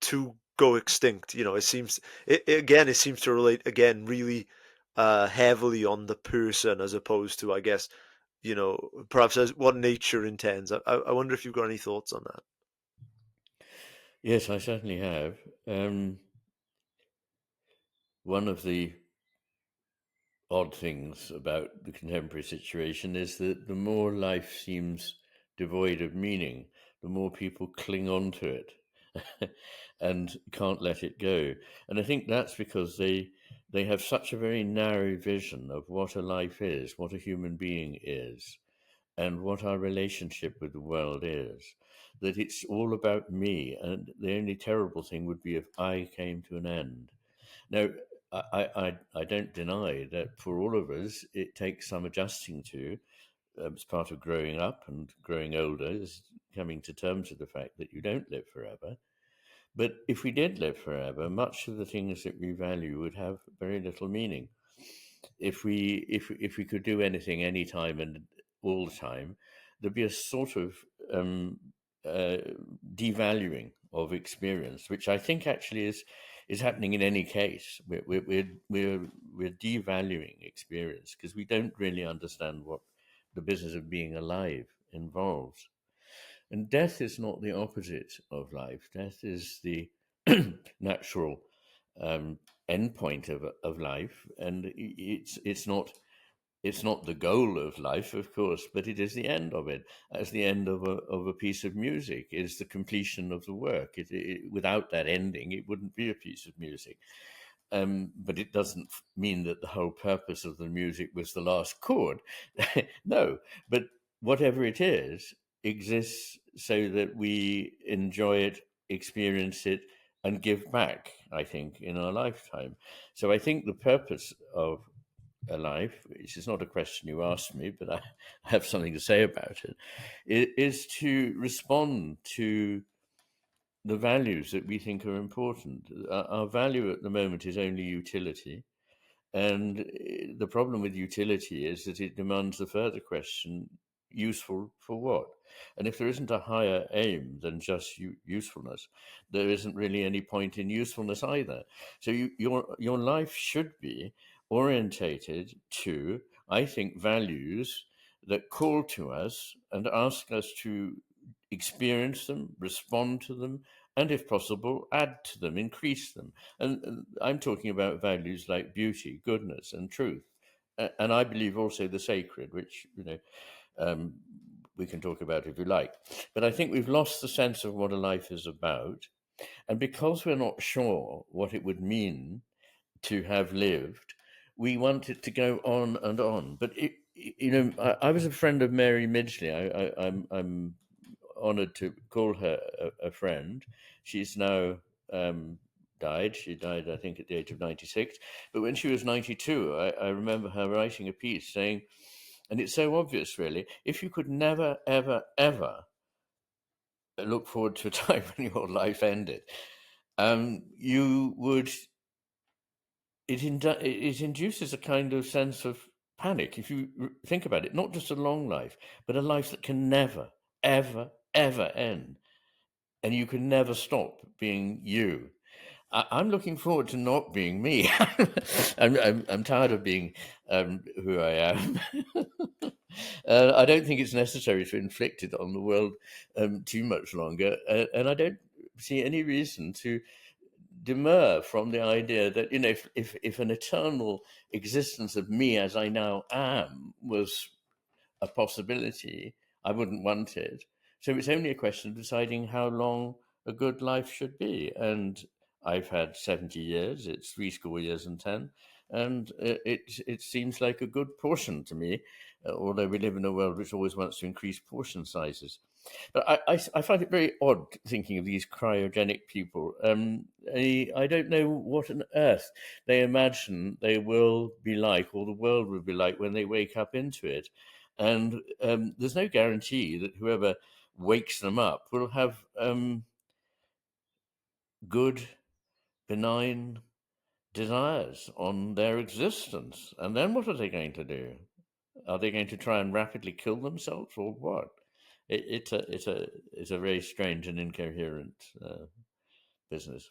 to go extinct. It seems to relate again really heavily on the person as opposed to, I guess, perhaps as what nature intends. I wonder if you've got any thoughts on that. Yes, I certainly have. One of the odd things about the contemporary situation is that the more life seems devoid of meaning, the more people cling on to it and can't let it go. And I think that's because they have such a very narrow vision of what a life is, what a human being is, and what our relationship with the world is, that it's all about me. And the only terrible thing would be if I came to an end. Now, I don't deny that for all of us, it takes some adjusting to. It's part of growing up and growing older is coming to terms with the fact that you don't live forever. But if we did live forever, much of the things that we value would have very little meaning. If we could do anything anytime and all the time, there'd be a sort of uh, devaluing of experience, which I think actually is happening in any case. We're devaluing experience because we don't really understand what the business of being alive involves. And death is not the opposite of life. Death is the natural um, endpoint of life, and it's not the goal of life, of course, but it is the end of it. As the end of a piece of music is the completion of the work. Without that ending, it wouldn't be a piece of music. But it doesn't mean that the whole purpose of the music was the last chord. No, but whatever it is exists so that we enjoy it, experience it, and give back, I think, in our lifetime. So I think the purpose of a life, which is not a question you asked me, but I have something to say about it, is to respond to the values that we think are important. Our value at the moment is only utility. And the problem with utility is that it demands the further question, useful for what? And if there isn't a higher aim than just usefulness, there isn't really any point in usefulness either. So your life should be orientated to, I think, values that call to us and ask us to experience them, respond to them, and if possible, add to them, increase them. And I'm talking about values like beauty, goodness, and truth. And I believe also the sacred, which, um, we can talk about if you like. But I think we've lost the sense of what a life is about. And because we're not sure what it would mean to have lived, we want it to go on and on. But I was a friend of Mary Midgley. I'm honoured to call her a friend. She's now died. She died, I think, at the age of 96. But when she was 92, I remember her writing a piece saying, and it's so obvious, really, if you could never, ever, ever look forward to a time when your life ended, you would it induces a kind of sense of panic if you think about it. Not just a long life, but a life that can never, ever, ever end, and you can never stop being you. I'm looking forward to not being me. I'm tired of being who I am. I don't think it's necessary to inflict it on the world too much longer, and I don't see any reason to demur from the idea that if an eternal existence of me as I now am was a possibility, I wouldn't want it. So it's only a question of deciding how long a good life should be. And I've had 70 years, it's 3 score years and 10. And it seems like a good portion to me, although we live in a world which always wants to increase portion sizes. But I find it very odd thinking of these cryogenic people. I don't know what on earth they imagine they will be like, or the world will be like when they wake up into it. And there's no guarantee that whoever wakes them up will have good, benign desires on their existence. And then what are they going to do? Are they going to try and rapidly kill themselves, or what? It's a very strange and incoherent business.